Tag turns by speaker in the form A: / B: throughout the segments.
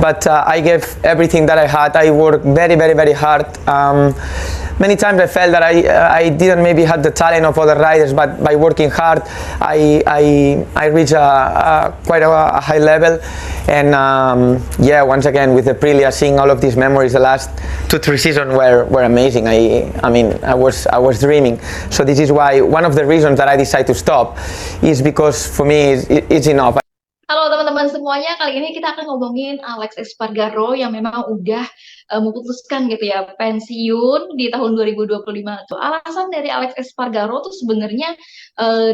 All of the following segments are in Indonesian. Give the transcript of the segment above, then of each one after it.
A: but I gave everything that I had. I worked very, very, very hard. Many times I felt that I didn't maybe have the talent of other riders, but by working hard, I reached quite a high level. And yeah, once again with Aprilia, seeing all of these memories, the last 2-3 seasons were amazing. I mean, I was dreaming. So this is why one of the reasons that I decided to stop is because for me it's enough.
B: Halo teman-teman semuanya, kali ini kita akan ngomongin Alex Espargaro yang memang udah memutuskan gitu ya pensiun di tahun 2025 tuh. Alasan dari Alex Espargaro tuh sebenarnya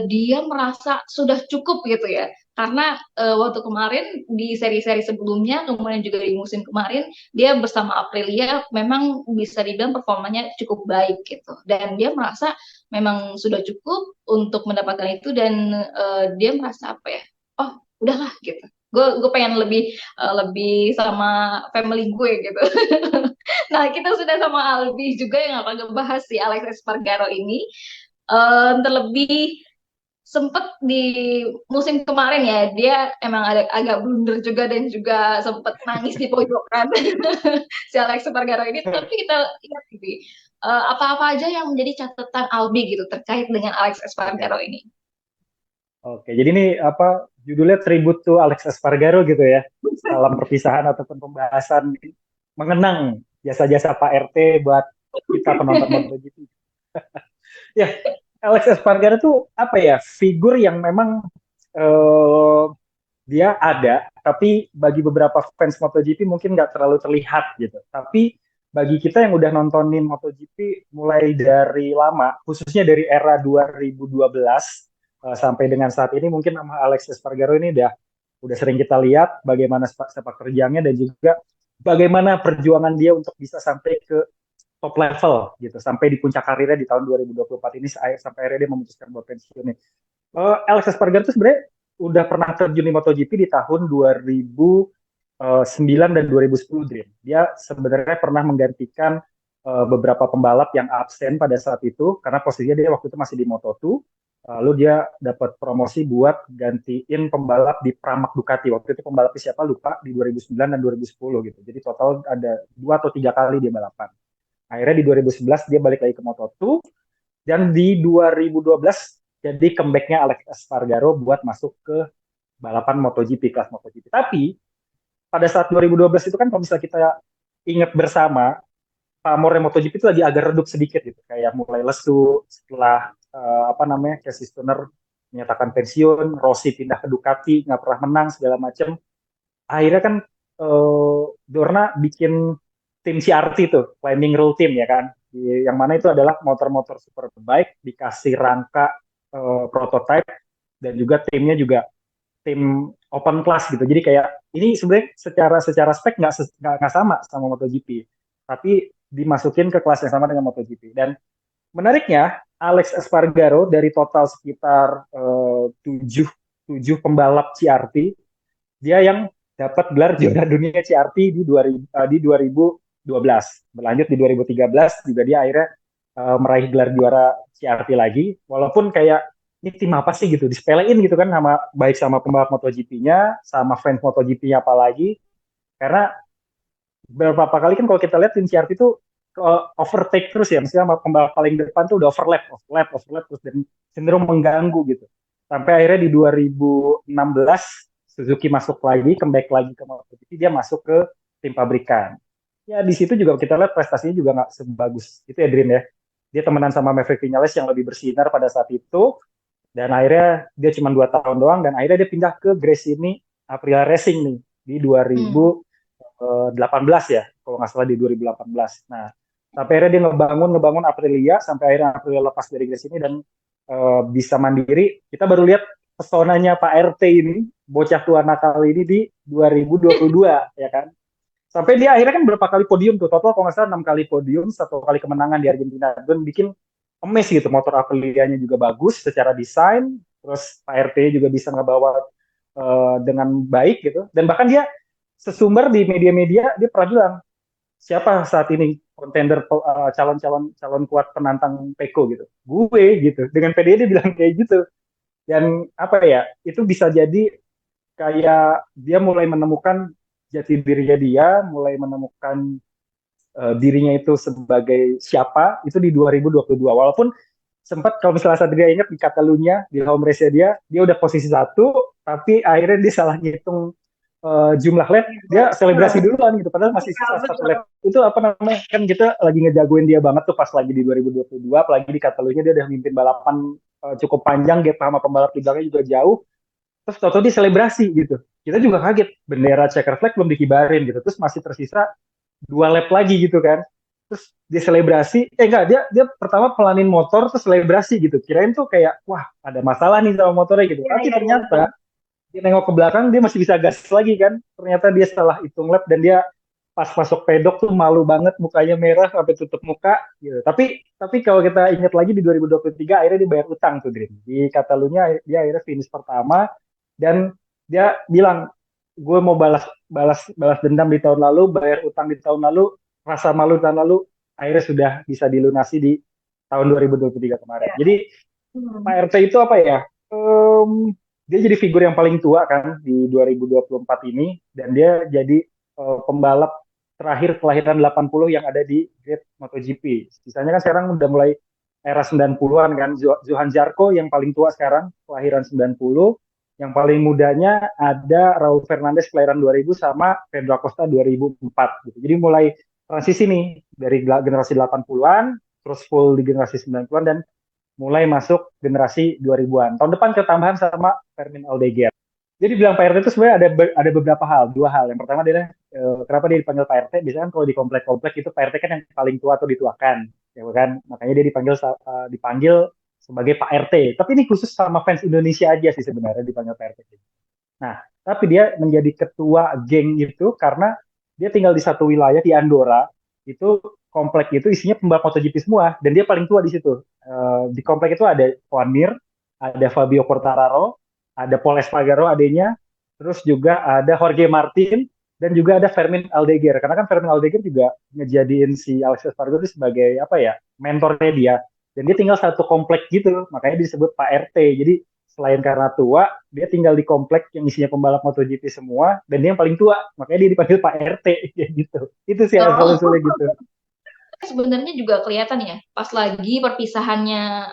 B: dia merasa sudah cukup gitu ya. Karena waktu kemarin di seri-seri sebelumnya, kemudian juga di musim kemarin, dia bersama Aprilia memang bisa dibilang performanya cukup baik gitu. Dan dia merasa memang sudah cukup untuk mendapatkan itu dan dia merasa apa ya? Oh, udahlah gitu. Gue pengen lebih sama family gue gitu. Nah, kita sudah sama Albi juga yang akan ngebahas si Alex Espargaro ini. Terlebih sempet di musim kemarin ya, dia emang agak blunder juga dan juga sempet nangis di pojokan si Alex Espargaro ini. Tapi kita lihat gitu, apa-apa aja yang menjadi catatan Albi gitu terkait dengan Alex Espargaro ini.
C: Oke, jadi ini apa judulnya Tribute to Alex Espargaro gitu ya. Salam perpisahan ataupun pembahasan mengenang jasa-jasa Pak RT buat kita penonton MotoGP. Ya, Alex Espargaro tuh apa ya? Figur yang memang dia ada, tapi bagi beberapa fans MotoGP mungkin nggak terlalu terlihat gitu. Tapi bagi kita yang udah nontonin MotoGP mulai dari lama, khususnya dari era 2012 sampai dengan saat ini, mungkin nama Alex Espargaro ini udah sering kita lihat bagaimana sepak terjangnya dan juga bagaimana perjuangan dia untuk bisa sampai ke top level gitu, sampai di puncak karirnya di tahun 2024 ini sampai akhirnya dia memutuskan buat pensiun nih. Alex Espargaro itu sebenarnya udah pernah terjun di MotoGP di tahun 2009 dan 2010 Dream. Dia sebenarnya pernah menggantikan beberapa pembalap yang absen pada saat itu karena posisinya dia waktu itu masih di Moto2. Lalu dia dapat promosi buat gantiin pembalap di Pramac Ducati. Waktu itu pembalapnya siapa lupa, di 2009 dan 2010 gitu. Jadi total ada 2 atau 3 kali dia balapan. Akhirnya di 2011 dia balik lagi ke Moto2 dan di 2012 jadi comeback-nya Alex Espargaro buat masuk ke balapan MotoGP, kelas MotoGP. Tapi pada saat 2012 itu kan kalau misalnya kita ingat bersama, pamornya MotoGP itu lagi agak redup sedikit gitu, kayak mulai lesu setelah Casey Stoner menyatakan pensiun, Rossi pindah ke Ducati, nggak pernah menang segala macam. Akhirnya kan Dorna bikin tim CRT tuh, Climbing Rule Team ya kan, yang mana itu adalah motor-motor superbike dikasih rangka prototype dan juga timnya juga tim open class gitu. Jadi kayak ini sebenarnya secara spek nggak sama MotoGP, tapi dimasukin ke kelas yang sama dengan MotoGP. Dan menariknya Alex Espargaro dari total sekitar 7 pembalap CRT, dia yang dapat gelar juara dunia CRT di 2012. Berlanjut di 2013 juga dia akhirnya meraih gelar juara CRT lagi. Walaupun kayak ini tim apa sih gitu, disepelein gitu kan baik sama pembalap MotoGP-nya, sama fans MotoGP-nya apalagi. Karena beberapa kali kan kalau kita lihat tim CRT itu overtake terus ya, misalnya pembalap paling depan tuh udah overlap terus dan cenderung mengganggu gitu. Sampai akhirnya di 2016 Suzuki masuk lagi, comeback lagi ke MotoGP, dia masuk ke tim pabrikan. Ya di situ juga kita lihat prestasinya juga nggak sebagus itu ya Dream ya. Dia temenan sama Maverick Vinales yang lebih bersinar pada saat itu, dan akhirnya dia cuma 2 tahun doang, dan akhirnya dia pindah ke Gresini Aprilia Racing nih di 2018 ya, kalau nggak salah di 2018. Nah, sampai akhirnya dia ngebangun Aprilia sampai akhirnya Aprilia lepas dari Gresini dan bisa mandiri. Kita baru lihat pesonanya Pak RT ini, bocah tua nakal ini di 2022 ya kan. Sampai dia akhirnya kan berapa kali podium tuh, total kalau nggak salah 6 kali podium, 1 kali kemenangan di Argentina. Dan bikin emes gitu, motor Aprilia-nya juga bagus secara desain, terus Pak RT juga bisa ngebawa dengan baik gitu. Dan bahkan dia sesumber di media-media, dia pernah bilang, siapa saat ini kontender calon kuat penantang Peko gitu? Gue gitu. Dengan PD dia bilang kayak gitu. Dan apa ya, itu bisa jadi kayak dia mulai menemukan jati dirinya dia, mulai menemukan dirinya itu sebagai siapa itu di 2022. Walaupun sempat kalau misalnya Satria ingat di Catalunya di home race dia udah posisi satu, tapi akhirnya dia salah ngitung jumlah lap, dia selebrasi duluan gitu, padahal masih sisa satu lap. Itu apa namanya, kan kita lagi ngejagoin dia banget tuh pas lagi di 2022, apalagi di Catalunya dia udah mimpin balapan cukup panjang, gap sama pembalap di belakangnya juga jauh, terus tau dia selebrasi gitu. Kita juga kaget, bendera checker flag belum dikibarin gitu, terus masih tersisa 2 lap lagi gitu kan. Terus dia selebrasi, enggak, dia pertama pelanin motor terus selebrasi gitu. Kirain tuh kayak, wah ada masalah nih sama motornya gitu. Tapi ternyata dia nengok ke belakang dia masih bisa gas lagi kan. Ternyata dia setelah hitung lap dan dia pas masuk pedok tuh malu banget, mukanya merah sampai tutup muka gitu. Tapi kalau kita ingat lagi di 2023 akhirnya dia bayar utang tuh Dream. Di Catalunya dia akhirnya finish pertama dan dia bilang gue mau balas balas balas dendam di tahun lalu, bayar utang di tahun lalu, rasa malu tahun lalu akhirnya sudah bisa dilunasi di tahun 2023 kemarin. Jadi Pak RT itu apa ya? Dia jadi figur yang paling tua kan di 2024 ini dan dia jadi pembalap terakhir kelahiran 80 yang ada di grid MotoGP. Sisanya kan sekarang udah mulai era 90-an kan. Johan Zarco yang paling tua sekarang kelahiran 90. Yang paling mudanya ada Raul Fernandez kelahiran 2000 sama Pedro Acosta 2004 gitu. Jadi mulai transisi nih dari generasi 80-an terus full di generasi 90-an dan mulai masuk generasi 2000-an. Tahun depan ketambahan sama Fermin Aldeguer. Jadi bilang Pak RT itu sebenarnya ada beberapa hal, dua hal. Yang pertama adalah kenapa dia dipanggil Pak RT? Biasanya kan kalau di komplek-komplek itu Pak RT kan yang paling tua atau dituakan, ya kan? Makanya dia dipanggil sebagai Pak RT. Tapi ini khusus sama fans Indonesia aja sih sebenarnya dipanggil Pak RT. Nah, tapi dia menjadi ketua geng itu karena dia tinggal di satu wilayah di Andorra, itu komplek itu isinya pembalap MotoGP semua dan dia paling tua di situ. Di komplek itu ada Juan Mir, ada Fabio Quartararo, ada Paul Espargaro adanya, terus juga ada Jorge Martin dan juga ada Fermin Aldeguer. Karena kan Fermin Aldeguer juga ngejadiin si Alex Espargaro sebagai apa ya, mentornya dia. Dan dia tinggal satu komplek gitu, makanya disebut Pak RT. Jadi selain karena tua, dia tinggal di komplek yang isinya pembalap MotoGP semua, dan dia yang paling tua, makanya dia dipanggil Pak RT gitu. Itu sih asal-usulnya gitu.
B: Sebenarnya juga kelihatan ya, pas lagi perpisahannya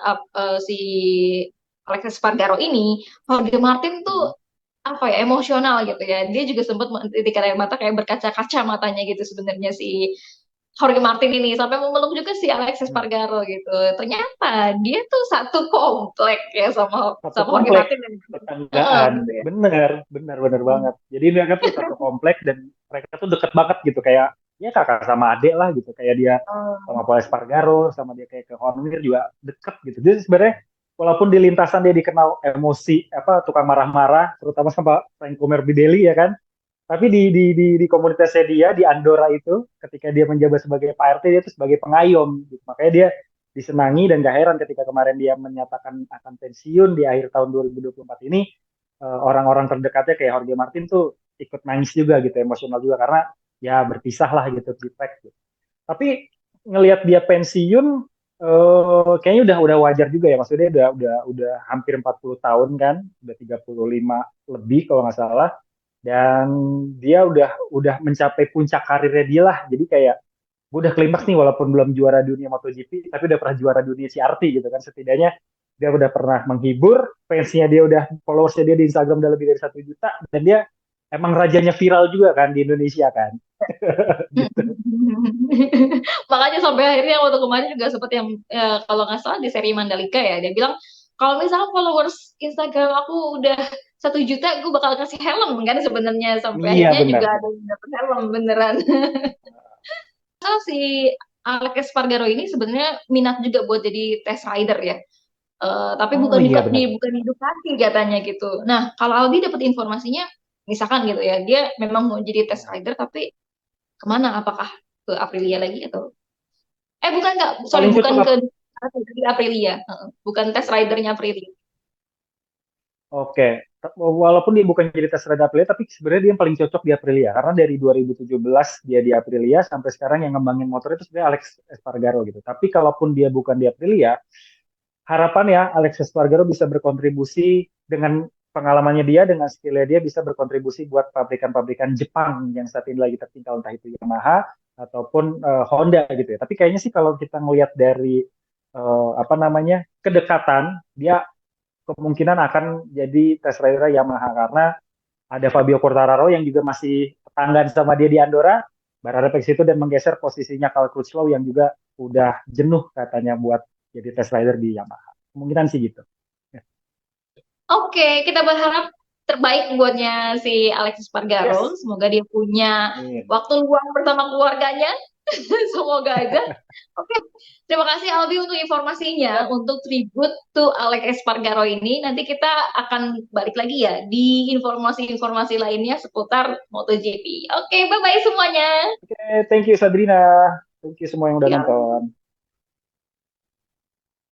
B: si Alex Espargaro ini, Jorge Martin tuh apa ya, emosional gitu ya. Dia juga sempat menitik air mata kayak berkaca-kaca matanya gitu sebenarnya si Jorge Martin ini sampai memeluk juga si Alex Espargaro gitu. Ternyata dia tuh satu komplek ya sama
C: Satu
B: Jorge
C: komplek,
B: Martin.
C: tetanggaan.
B: Gitu ya.
C: Bener banget. Jadi mereka tuh satu komplek dan mereka tuh deket banget gitu, kayak ya kakak sama adik lah gitu, kayak dia sama Paul Espargaro, sama dia kayak ke Horner juga deket gitu. Jadi sebenarnya walaupun di lintasan dia dikenal emosi apa tukang marah-marah, terutama sama Franco Morbidelli ya kan. Tapi di komunitasnya dia di Andorra itu, ketika dia menjabat sebagai Pak RT, dia itu sebagai pengayom. Gitu. Makanya dia disenangi dan gak heran ketika kemarin dia menyatakan akan pensiun di akhir tahun 2024 ini, orang-orang terdekatnya kayak Jorge Martin tuh ikut nangis juga gitu, emosional juga karena ya berpisah lah gitu di track. Gitu. Tapi ngelihat dia pensiun, kayaknya udah wajar juga ya, maksudnya udah hampir 40 tahun kan, udah 35 lebih kalau nggak salah, dan dia udah mencapai puncak karirnya dia lah, jadi kayak gue udah klimaks nih walaupun belum juara dunia MotoGP, tapi udah pernah juara dunia CRT gitu kan, setidaknya dia udah pernah menghibur, fansnya dia udah, followersnya dia di Instagram udah lebih dari 1 juta, dan dia emang rajanya viral juga kan di Indonesia kan. Gitu.
B: Makanya sampai akhirnya waktu kemarin juga seperti yang kalau nggak salah di seri Mandalika ya, dia bilang kalau misalnya followers Instagram aku udah 1 juta, gue bakal kasih helm kan sebenarnya, sampai
C: Iya
B: akhirnya
C: benar.
B: juga ada yang dapet helm beneran. Kalau si Alex Espargaro ini sebenarnya minat juga buat jadi test rider ya. Tapi
C: Oh
B: bukan
C: iya benar.
B: bukan di Ducati katanya gitu. Nah, kalau Aldi dapat informasinya, misalkan gitu ya, dia memang mau jadi test rider, tapi kemana? Apakah ke Aprilia lagi atau? Bukan Kak, sorry,
C: Paling
B: bukan
C: cocok
B: ke Ducati, Aprilia. Bukan test ridernya Aprilia.
C: Oke, walaupun dia bukan jadi tes rider Aprilia, tapi sebenarnya dia yang paling cocok di Aprilia. Karena dari 2017 dia di Aprilia sampai sekarang yang ngembangin motor itu sebenarnya Alex Espargaro gitu. Tapi kalaupun dia bukan di Aprilia, harapan ya Alex Espargaro bisa berkontribusi dengan pengalamannya dia dengan skillnya dia bisa berkontribusi buat pabrikan-pabrikan Jepang yang saat ini lagi tertinggal, entah itu Yamaha ataupun Honda gitu ya. Tapi kayaknya sih kalau kita ngelihat dari apa namanya kedekatan, dia kemungkinan akan jadi test rider Yamaha karena ada Fabio Quartararo yang juga masih tetanggaan sama dia di Andorra, berada di situ dan menggeser posisinya Carl Crutchlow yang juga udah jenuh katanya buat jadi test rider di Yamaha. Kemungkinan sih gitu.
B: Oke, kita berharap terbaik buatnya si Alexis Spargaro.
C: Yes.
B: Semoga dia punya
C: Amin.
B: waktu luang bersama keluarganya. Semoga aja. Oke, terima kasih Albi untuk informasinya, untuk tribute to Alex Espargaro ini. Nanti kita akan balik lagi ya di informasi-informasi lainnya seputar MotoGP. Oke, bye-bye semuanya.
C: Oke, thank you Sadrina. Thank you semua yang udah
B: Ya.
C: nonton.